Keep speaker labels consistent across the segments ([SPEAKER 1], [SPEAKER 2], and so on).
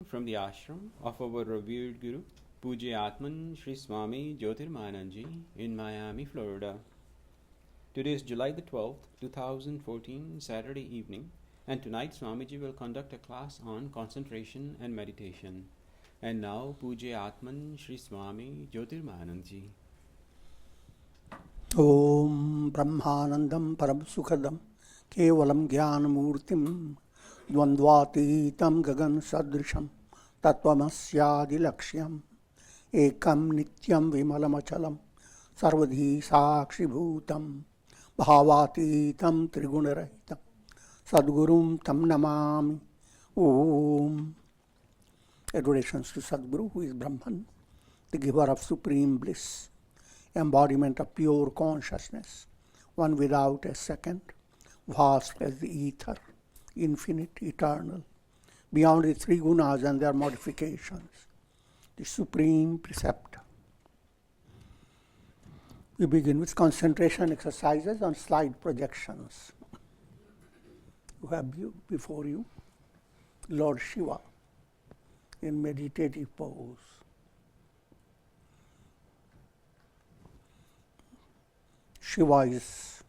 [SPEAKER 1] from the ashram of our revered Guru, Pujya Atman Sri Swami Jyotirmananji in Miami, Florida. Today is July the 12th, 2014, Saturday evening, and tonight Swamiji will conduct a class on concentration and meditation. And now, Pujya Atman Sri Swami Jyotirmananji.
[SPEAKER 2] Om Brahmanandam Param Sukhadam Kevalam Jnanamurtim Dvandvatitam Gagan Sadrisham Tattvamasya Laksham Ekam Nityam Vimalamachalam Sarvadhi Sakshi Bhutam Bhavatitam Trigunarahitam Sadgurum Tam Namami. Om. Adorations to Sadguru, who is Brahman, the giver of supreme bliss, embodiment of pure consciousness, one without a second, vast as the ether, infinite, eternal, beyond the three gunas and their modifications, the supreme preceptor. We begin with concentration exercises on slide projections. You have before you Lord Shiva in meditative pose. Shiva is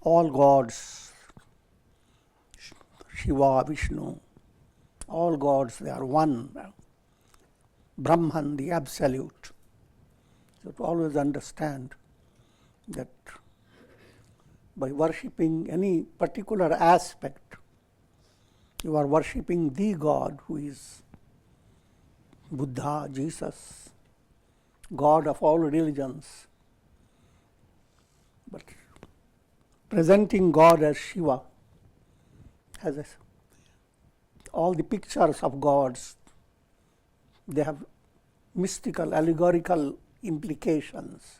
[SPEAKER 2] all gods, Shiva, Vishnu, all gods, they are one. Brahman, the absolute. So to always understand that by worshipping any particular aspect, you are worshipping the God who is Buddha, Jesus, God of all religions. But presenting God as Shiva has all the pictures of gods, they have mystical, allegorical implications.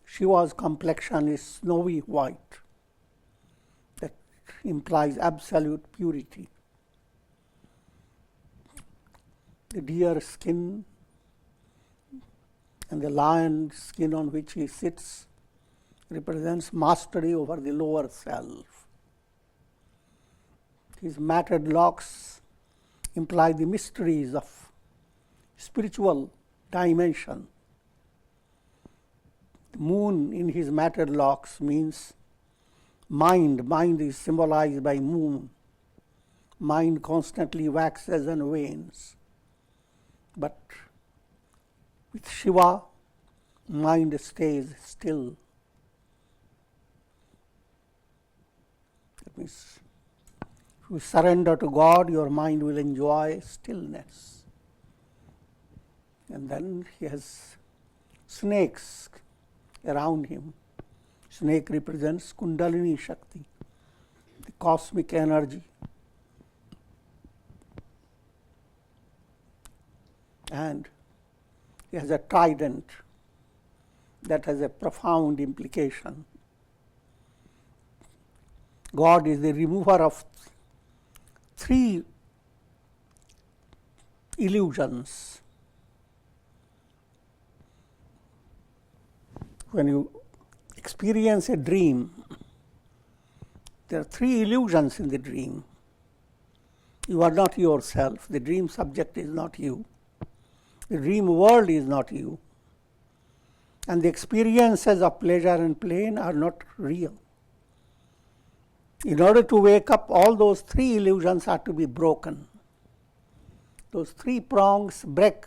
[SPEAKER 2] Shiva's complexion is snowy white. That implies absolute purity. The deer skin and the lion skin on which he sits represents mastery over the lower self. His matted locks imply the mysteries of spiritual dimension. The moon in his matted locks means mind. Mind is symbolized by moon. Mind constantly waxes and wanes. But with Shiva, mind stays still. That means if you surrender to God, your mind will enjoy stillness. And then he has snakes around him. Snake represents Kundalini Shakti, the cosmic energy. And he has a trident that has a profound implication. God is the remover of three illusions. When you experience a dream, there are three illusions in the dream. You are not yourself. The dream subject is not you. The dream world is not you. And the experiences of pleasure and pain are not real. In order to wake up, all those three illusions are to be broken. Those three prongs break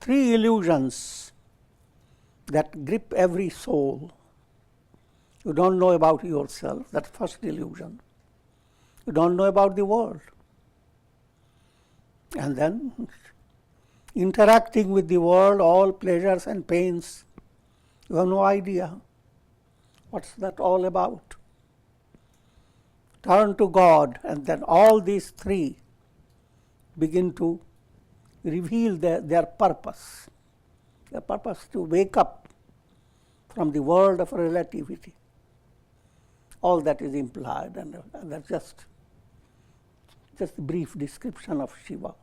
[SPEAKER 2] three illusions that grip every soul. You don't know about yourself, that's first illusion. You don't know about the world. And then, interacting with the world, all pleasures and pains, you have no idea. What's that all about? Turn to God, and then all these three begin to reveal their purpose. Their purpose to wake up from the world of relativity. All that is implied, and that's just a brief description of Shiva.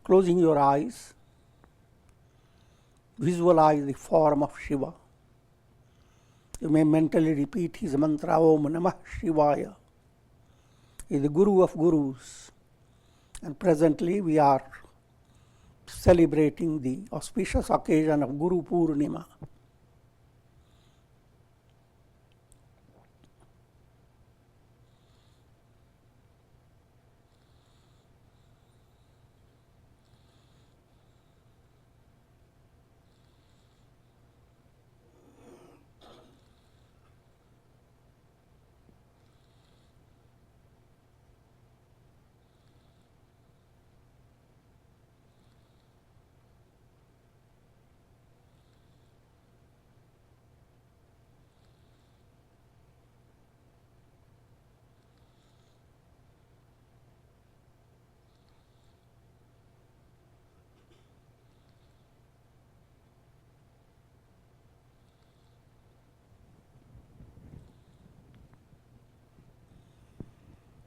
[SPEAKER 2] Closing your eyes, visualize the form of Shiva. You may mentally repeat his mantra, Om Namah Shivaya. is the Guru of Gurus. And presently we are celebrating the auspicious occasion of Guru Purnima.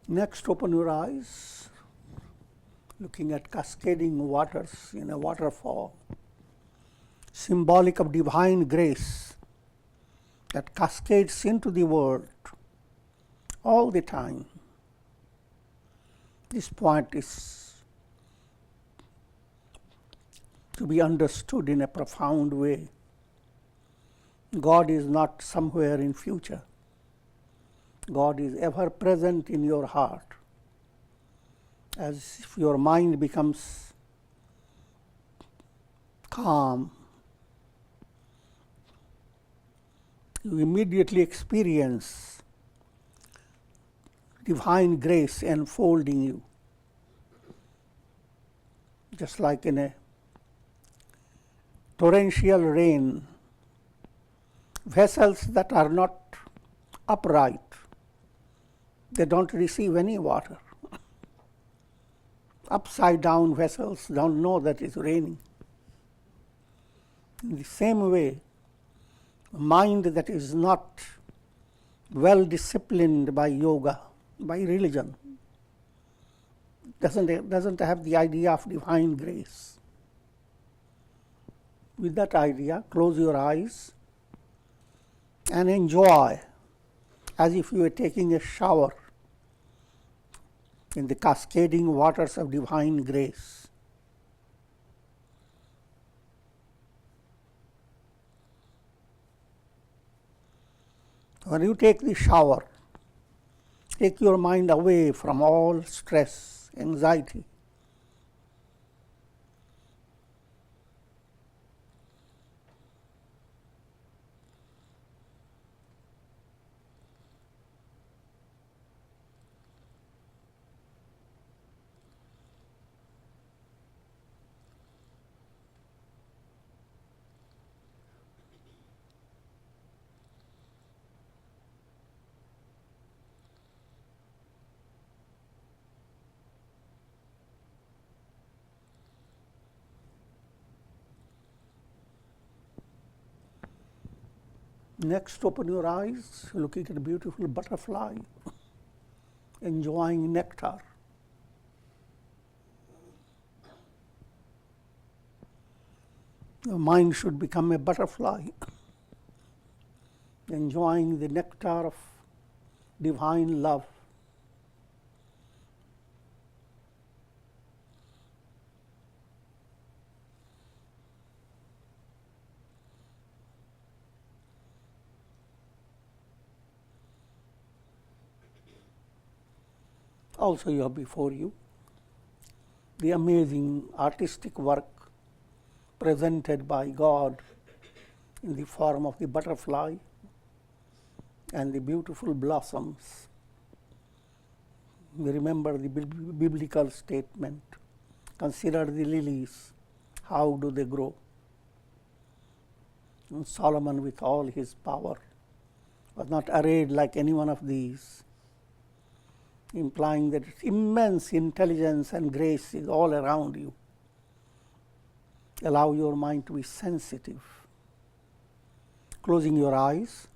[SPEAKER 2] Next, open your eyes, looking at cascading waters in a waterfall, symbolic of divine grace that cascades into the world all the time. This point is to be understood in a profound way. God is not somewhere in future. God is ever present in your heart. As if your mind becomes calm, you immediately experience divine grace enfolding you. Just like in a torrential rain, vessels that are not upright, they don't receive any water. Upside down vessels don't know that it's raining. In the same way, a mind that is not well disciplined by yoga, by religion, doesn't have the idea of divine grace. With that idea, close your eyes and enjoy as if you were taking a shower in the cascading waters of divine grace. When you take the shower, take your mind away from all stress, anxiety. Next, open your eyes, looking at a beautiful butterfly, enjoying nectar. Your mind should become a butterfly, enjoying the nectar of divine love. Also, you have before you the amazing artistic work presented by God in the form of the butterfly and the beautiful blossoms. We remember the biblical statement, consider the lilies, how do they grow? And Solomon, with all his power, was not arrayed like any one of these, implying that immense intelligence and grace is all around you. Allow your mind to be sensitive. Closing your eyes,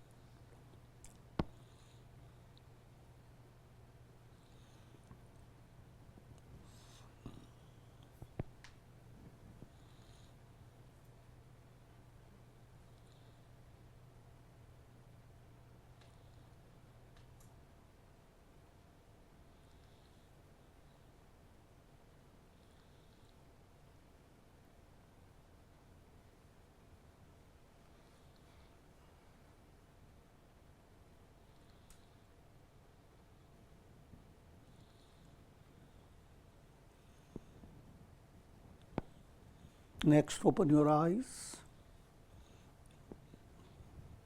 [SPEAKER 2] Next, open your eyes.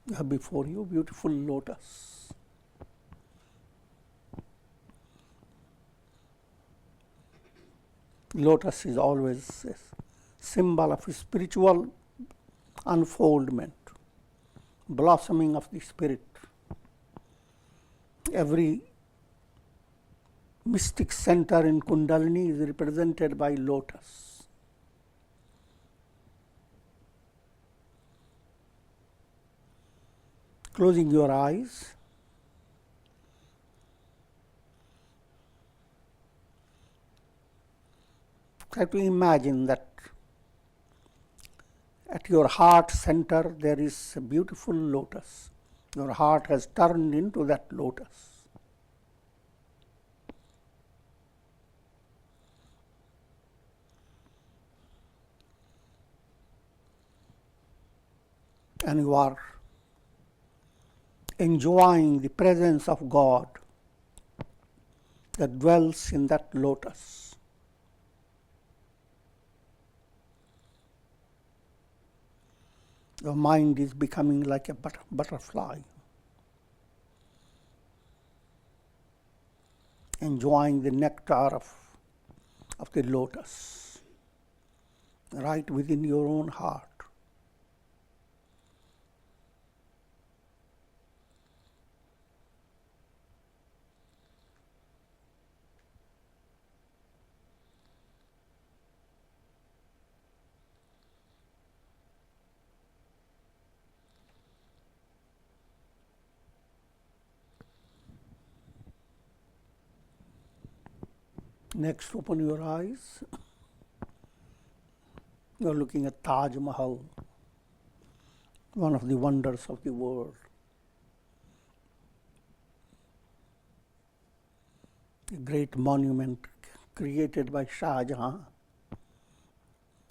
[SPEAKER 2] You have before you beautiful lotus. Lotus is always a symbol of spiritual unfoldment, blossoming of the spirit. Every mystic center in Kundalini is represented by lotus. Closing your eyes, try to imagine that at your heart center there is a beautiful lotus. Your heart has turned into that lotus. And you are enjoying the presence of God that dwells in that lotus. Your mind is becoming like a butterfly, enjoying the nectar of the lotus right within your own heart. Next, open your eyes. You are looking at Taj Mahal, one of the wonders of the world. A great monument created by Shah Jahan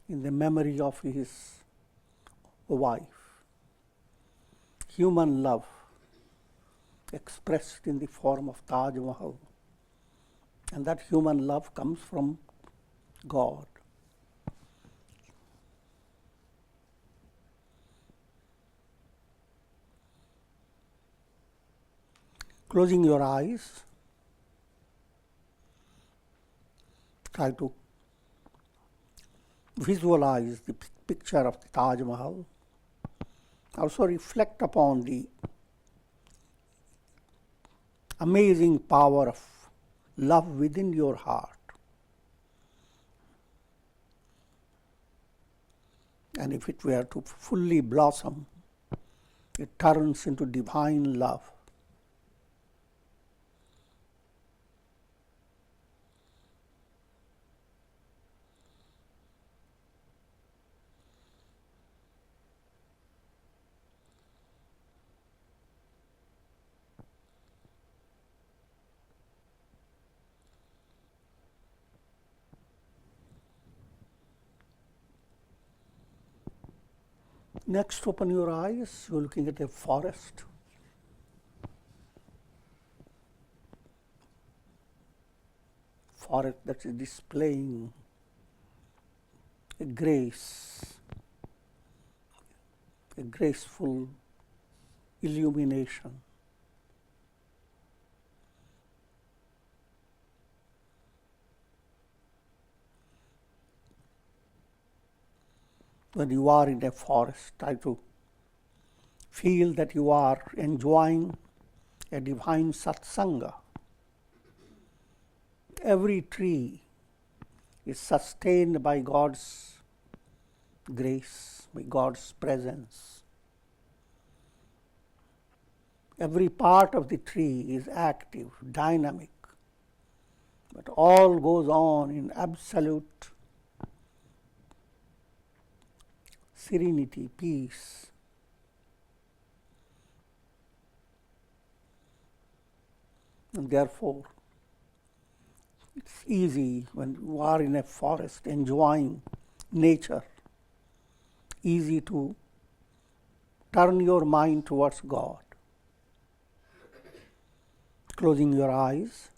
[SPEAKER 2] in the memory of his wife. Human love expressed in the form of Taj Mahal. And that human love comes from God. Closing your eyes, try to visualize the picture of the Taj Mahal. Also reflect upon the amazing power of love within your heart. And if it were to fully blossom, it turns into divine love. Next, open your eyes. You're looking at a forest. Forest that is displaying a grace, a graceful illumination. When you are in a forest, try to feel that you are enjoying a divine satsanga. Every tree is sustained by God's grace, by God's presence. Every part of the tree is active, dynamic, but all goes on in absolute serenity, peace. And therefore, it's easy when you are in a forest enjoying nature, easy to turn your mind towards God. Closing your eyes,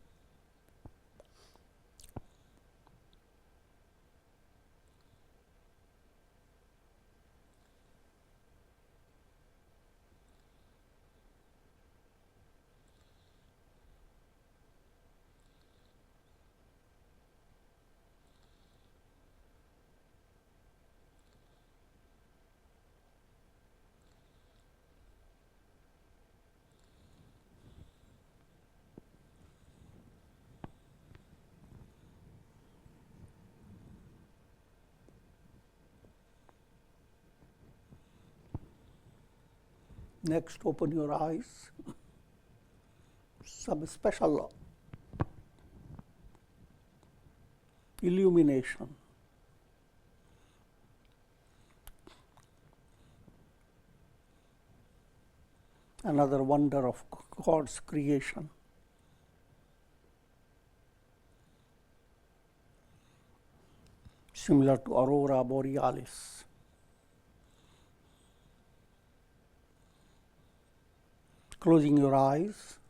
[SPEAKER 2] Next, open your eyes. Some special illumination. Another wonder of God's creation. Similar to aurora borealis. Closing your eyes,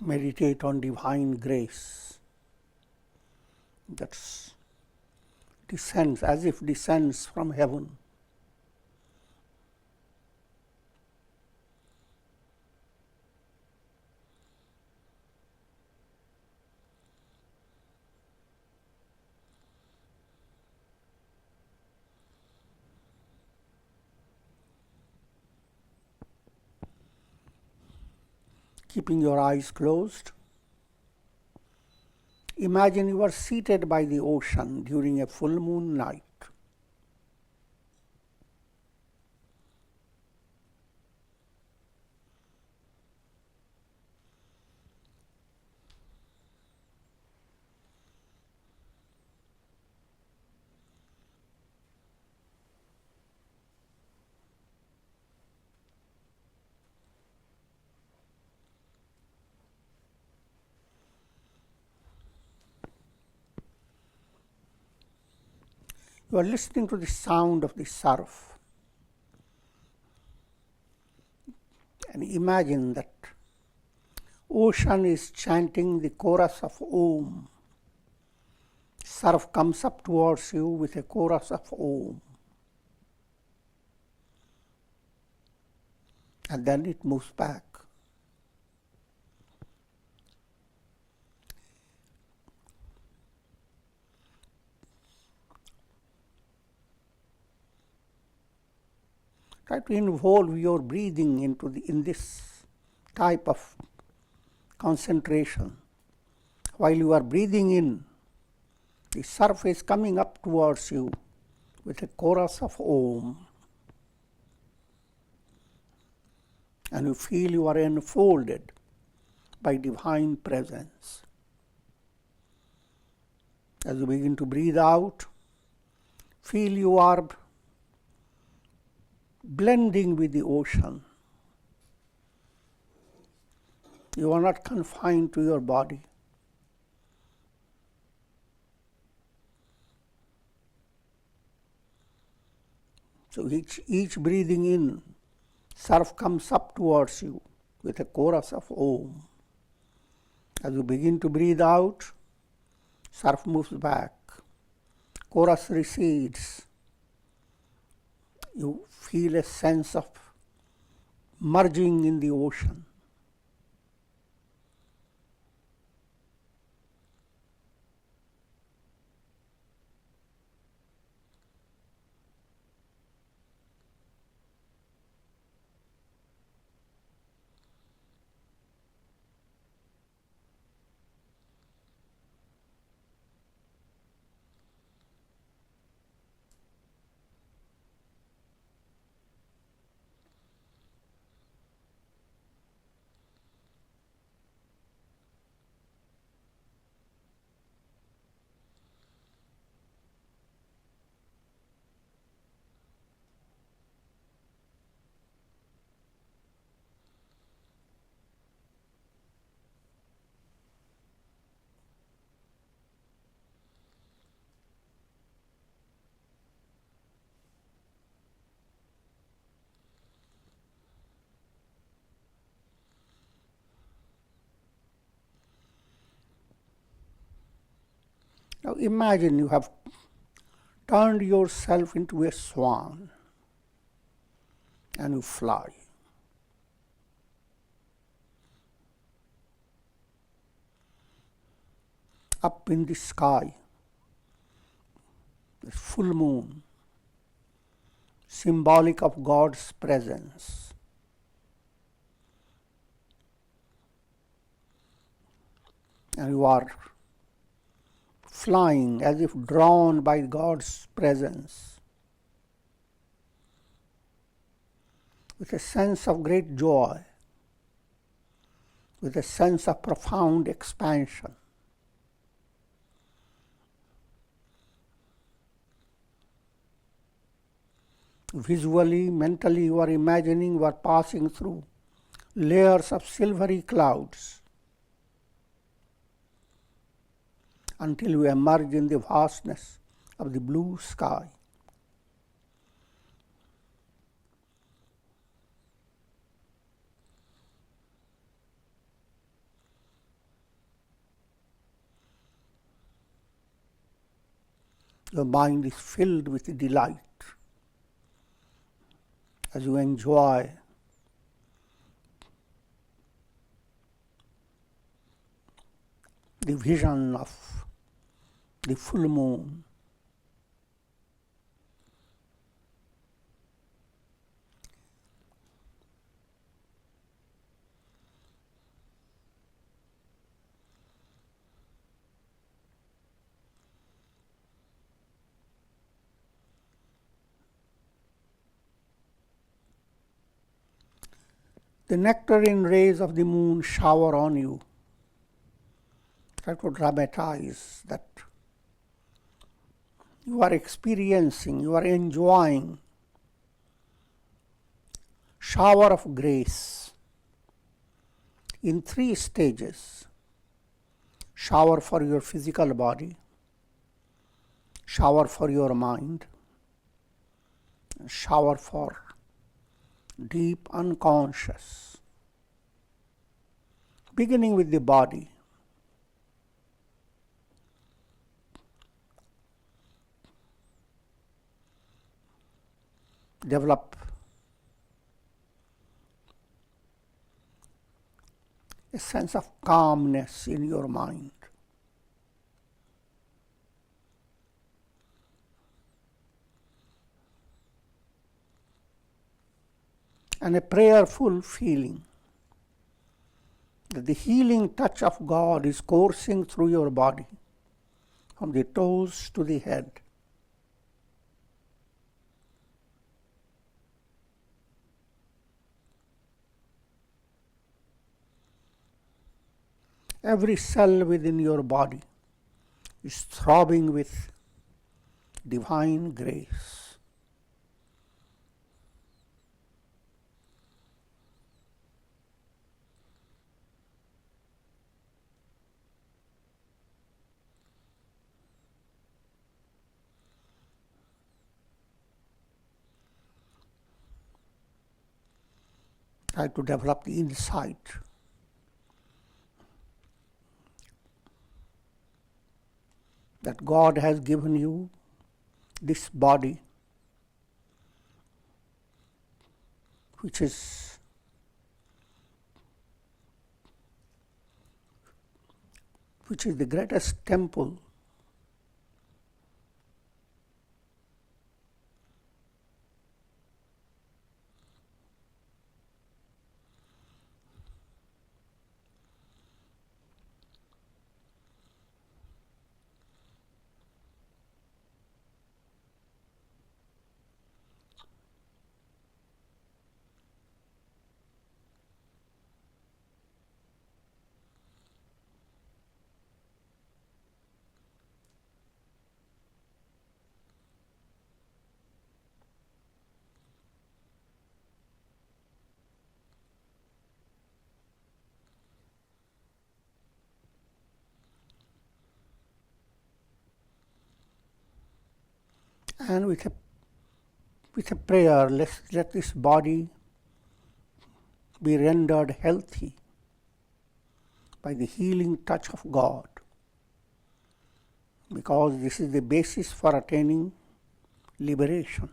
[SPEAKER 2] meditate on divine grace that descends, as if descends from heaven. Keeping your eyes closed, imagine you are seated by the ocean during a full moon night. You are listening to the sound of the surf, and imagine that ocean is chanting the chorus of Om. Surf comes up towards you with a chorus of Om, and then it moves back. Try to involve your breathing in this type of concentration. While you are breathing in, the surf is coming up towards you with a chorus of Om. And you feel you are enfolded by divine presence. As you begin to breathe out, feel you are blending with the ocean. You are not confined to your body. So each breathing in, surf comes up towards you with a chorus of Om. As you begin to breathe out, surf moves back, chorus recedes. You feel a sense of merging in the ocean. Now imagine you have turned yourself into a swan and you fly. Up in the sky, the full moon, symbolic of God's presence. And you are flying as if drawn by God's presence. with a sense of great joy, with a sense of profound expansion. Visually, mentally, you are imagining you are passing through layers of silvery clouds until you emerge in the vastness of the blue sky. Your mind is filled with delight as you enjoy the vision of the full moon. The nectarine rays of the moon shower on you. Try to dramatize that you are experiencing, you are enjoying shower of grace in 3 stages. Shower for your physical body, shower for your mind, and shower for deep unconscious. Beginning with the body. Develop a sense of calmness in your mind. And a prayerful feeling that the healing touch of God is coursing through your body, from the toes to the head. Every cell within your body is throbbing with divine grace. Try to develop the insight that God has given you this body, which is the greatest temple and with a prayer, let this body be rendered healthy by the healing touch of God, because this is the basis for attaining liberation.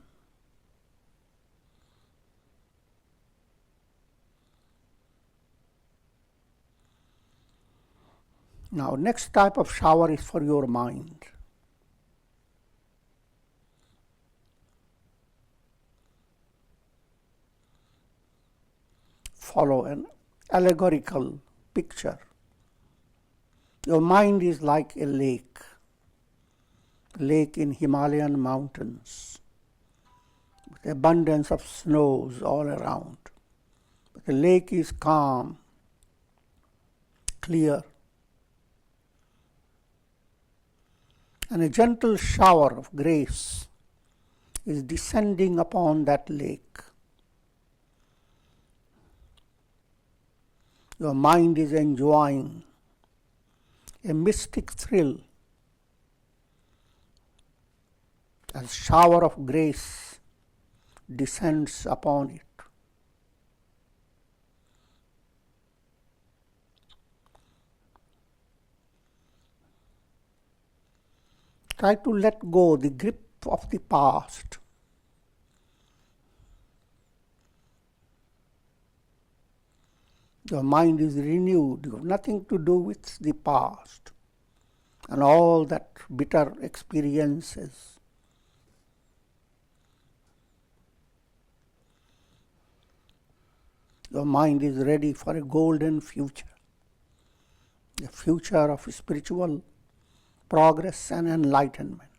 [SPEAKER 2] Now, next type of shower is for your mind. Follow an allegorical picture. Your mind is like a lake in Himalayan mountains, with abundance of snows all around. But the lake is calm, clear, and a gentle shower of grace is descending upon that lake. Your mind is enjoying a mystic thrill as shower of grace descends upon it. Try to let go the grip of the past. Your mind is renewed. You have nothing to do with the past and all that bitter experiences. Your mind is ready for a golden future, a future of spiritual progress and enlightenment.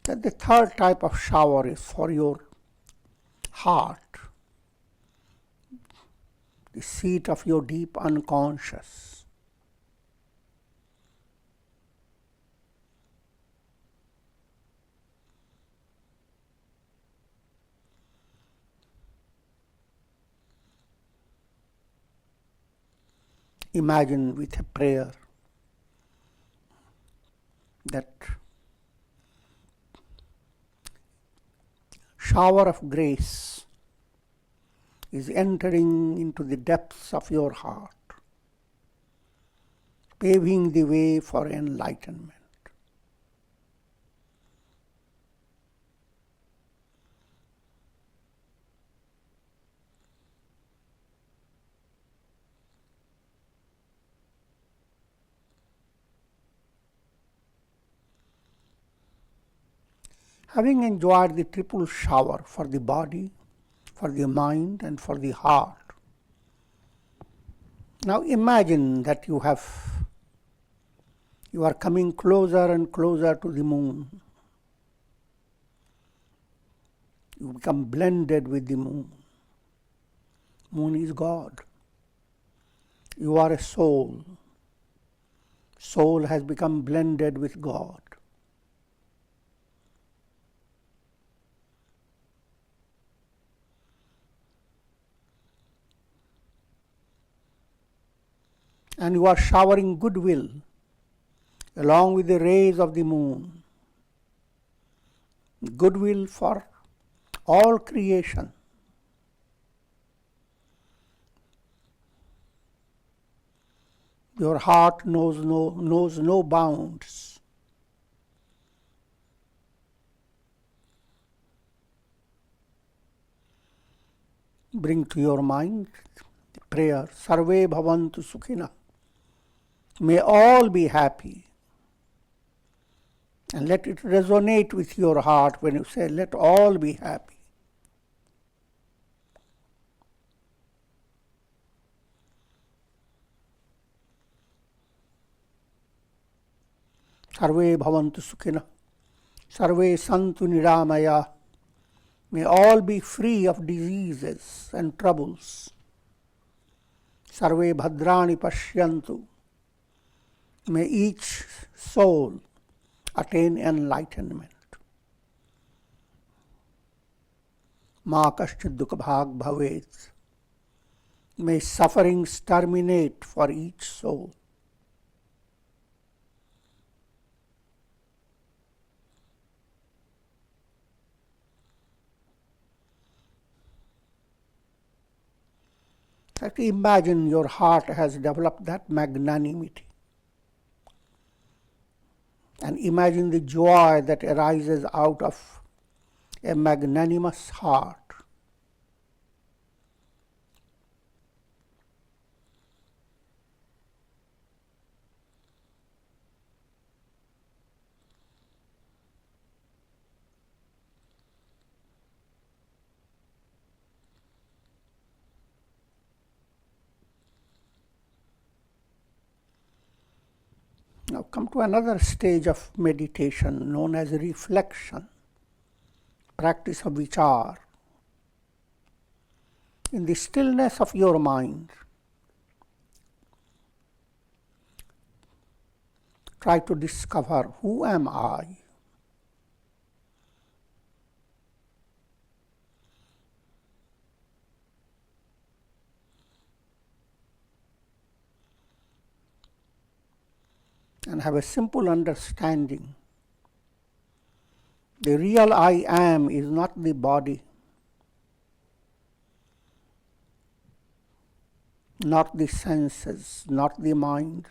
[SPEAKER 2] That the third type of shower is for your heart, the seat of your deep unconscious. Imagine with a prayer that shower of grace is entering into the depths of your heart, paving the way for enlightenment. Having enjoyed the triple shower for the body, for the mind, and for the heart, now imagine that you are coming closer and closer to the moon. You become blended with the moon. Moon is God. You are a soul. Soul has become blended with God. And you are showering goodwill along with the rays of the moon. Goodwill for all creation. Your heart knows no bounds. Bring to your mind the prayer, Sarve bhavantu sukhina. May all be happy. And let it resonate with your heart when you say, let all be happy. Sarve bhavantu sukhina. Sarve santu niramaya. May all be free of diseases and troubles. Sarve bhadrani pashyantu. May each soul attain enlightenment. Ma kaschid dukha bhag bhavet. May sufferings terminate for each soul. Imagine your heart has developed that magnanimity. And imagine the joy that arises out of a magnanimous heart. Now come to another stage of meditation known as reflection, practice of vichar. In the stillness of your mind, try to discover, who am I? And have a simple understanding. The real I am is not the body, not the senses, not the mind,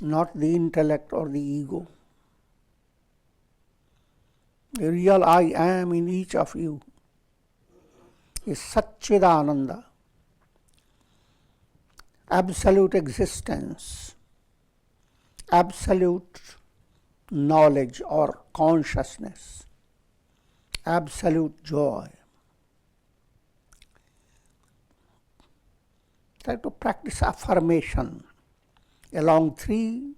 [SPEAKER 2] not the intellect or the ego. The real I am in each of you is Satchidananda, absolute existence, absolute knowledge or consciousness, absolute joy. Try to practice affirmation along three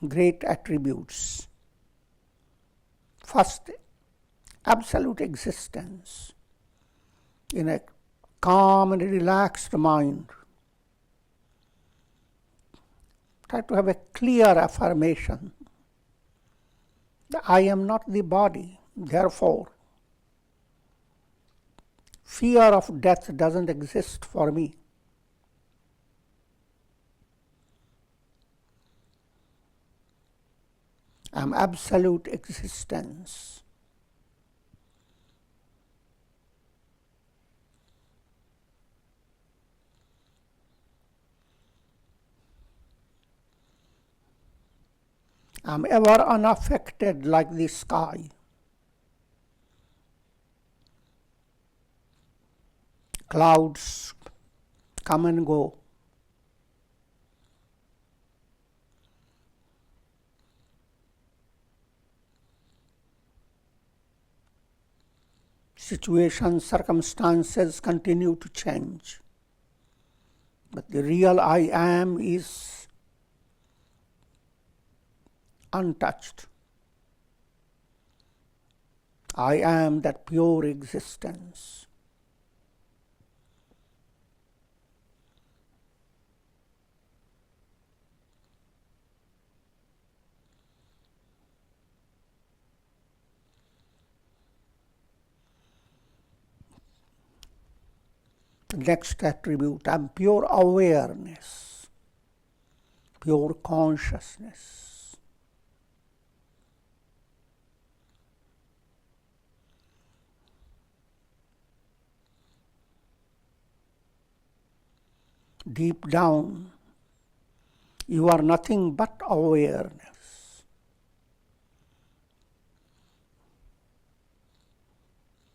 [SPEAKER 2] great attributes. First, absolute existence in a calm and relaxed mind. Try to have a clear affirmation that I am not the body, therefore fear of death doesn't exist for me. I am absolute existence. I am ever unaffected like the sky. Clouds come and go. Situations, circumstances continue to change. But the real I am is untouched. I am that pure existence. The next attribute, I am pure awareness, pure consciousness. Deep down, you are nothing but awareness.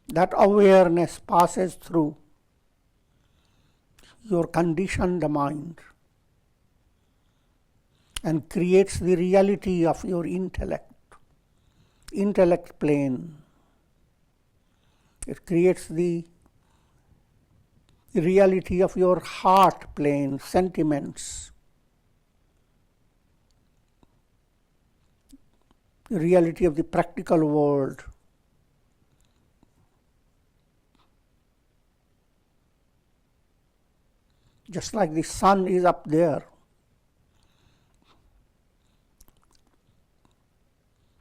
[SPEAKER 2] That awareness passes through your conditioned mind and creates the reality of your intellect plane. It creates the reality of your heart plane, sentiments, the reality of the practical world. Just like the sun is up there,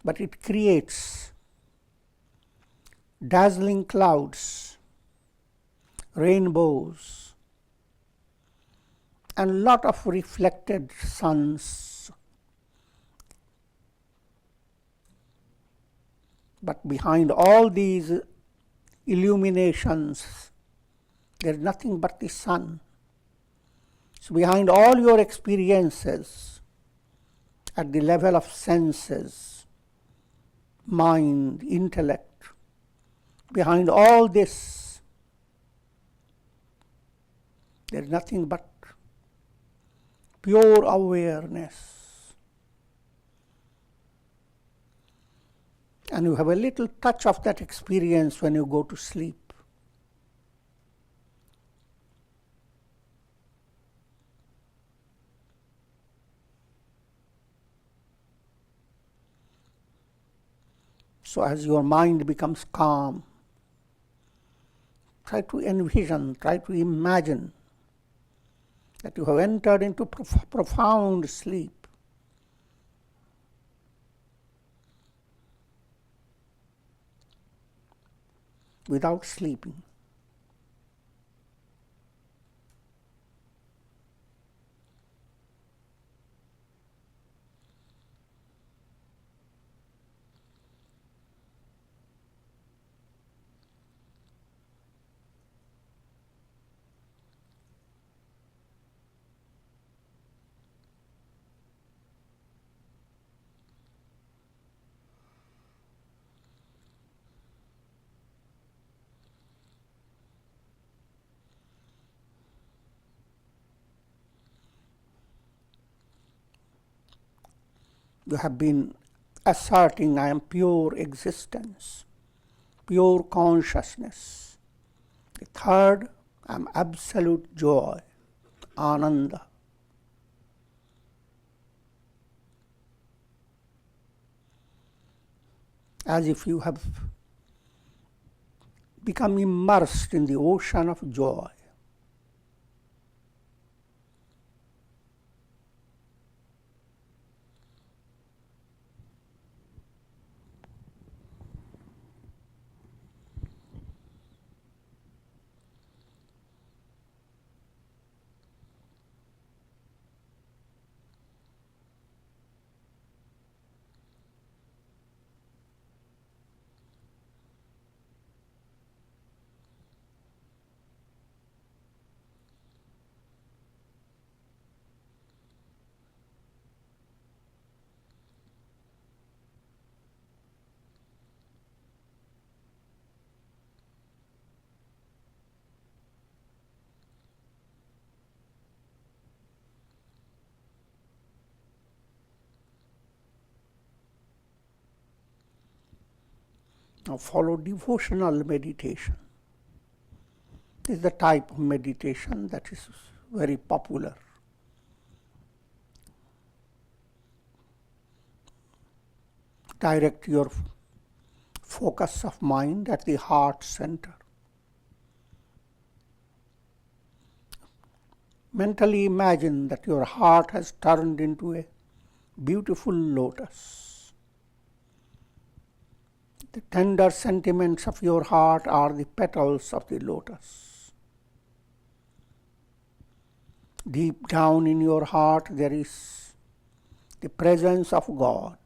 [SPEAKER 2] but it creates dazzling clouds, rainbows, and lot of reflected suns. But behind all these illuminations, there is nothing but the sun. So behind all your experiences at the level of senses, mind, intellect, behind all this, there is nothing but pure awareness. And you have a little touch of that experience when you go to sleep. So as your mind becomes calm, try to envision, try to imagine that you have entered into profound sleep. Without sleeping. You have been asserting, I am pure existence, pure consciousness. The third, I am absolute joy, ananda. As if you have become immersed in the ocean of joy. Now follow devotional meditation. This is the type of meditation that is very popular. Direct your focus of mind at the heart center. Mentally imagine that your heart has turned into a beautiful lotus. The tender sentiments of your heart are the petals of the lotus. Deep down in your heart there is the presence of God.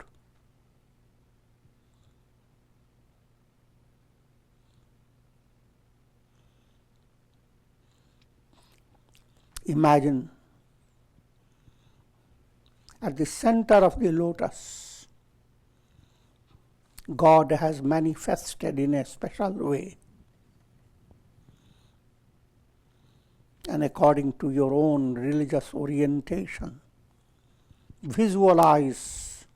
[SPEAKER 2] Imagine at the center of the lotus, God has manifested in a special way. And according to your own religious orientation, visualize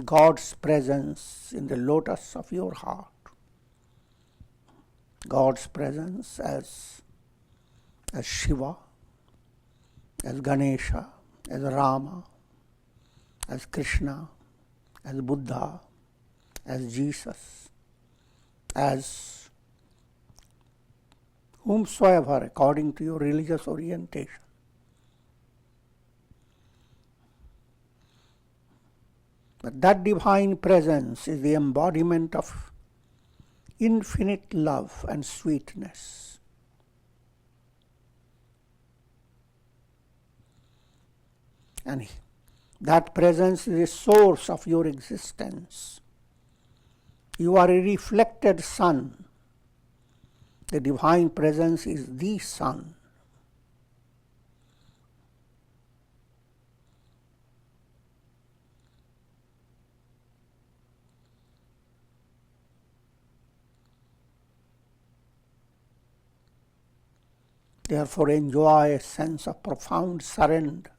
[SPEAKER 2] God's presence in the lotus of your heart. God's presence as Shiva, as Ganesha, as Rama, as Krishna, as Buddha, as Jesus, as whomsoever according to your religious orientation. But that divine presence is the embodiment of infinite love and sweetness. And that presence is the source of your existence. You are a reflected sun. The divine presence is the sun. Therefore, enjoy a sense of profound surrender.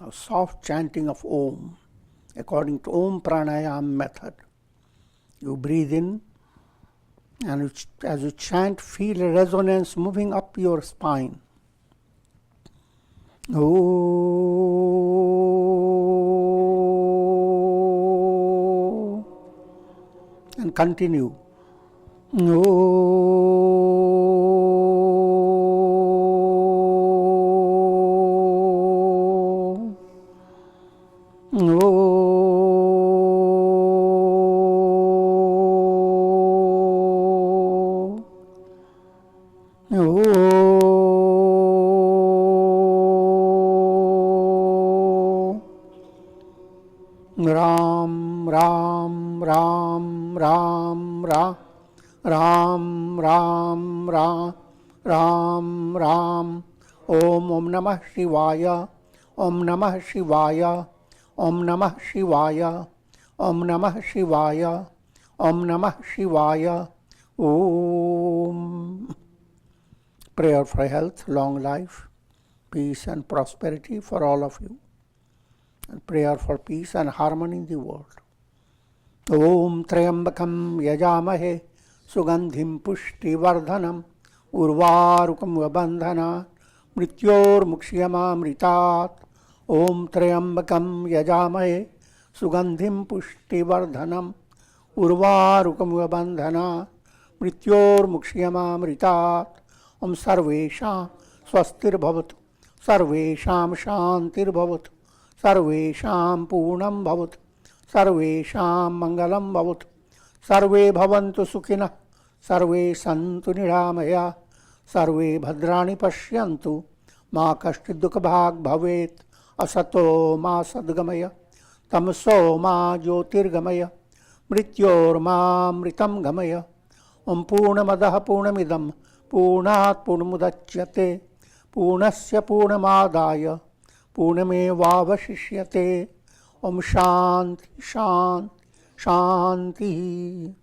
[SPEAKER 2] a soft chanting of Om according to Om Pranayam method. You breathe in, and as you chant, feel a resonance moving up your spine. Oh, and continue. Oh, oh. Ram, Ram, Ram, Ram, Ram, Ram, Ram, Ram, Ram, Ram. Om Namah Shivaya, Om Namah Shivaya, Om Namah Shivaya, Om Namah Shivaya, Om Namah Shivaya. Om. Prayer for health, long life, peace and prosperity for all of you. And prayer for peace and harmony in the world. Om Trayambakam Yajamahe Sugandhim Pushti Vardhanam Urvarukam Vabandhana Mrityor Mukshiyama Mritat. Om Trayambakam Yajamahe Sugandhim Pushti Vardhanam Urvarukam Vabandhana Mrityor Mukshiyama Mritat. Om Sarvesham Swastir Bhavatu Sarvesham Shantir Bhavatu Sarvesham Purnam Bhavatu Sarvesham Mangalam Bhavatu Sarve Bhavantu Sukhina Sarve Santu Niramaya Sarve Bhadrani Pashyantu Ma Kashchid Dukha Bhag Bhavet Asato Ma Sadgamaya Tamso Ma Jyotirgamaya Mrityor Ma Mritam Gamaya Om Purnamadaha Purnamidam Purnat Purnamudachyate Purnasya Purnamadaya Purnamevavashishyate. Om Shanti Shanti Shanti.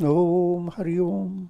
[SPEAKER 2] Om Hari Om.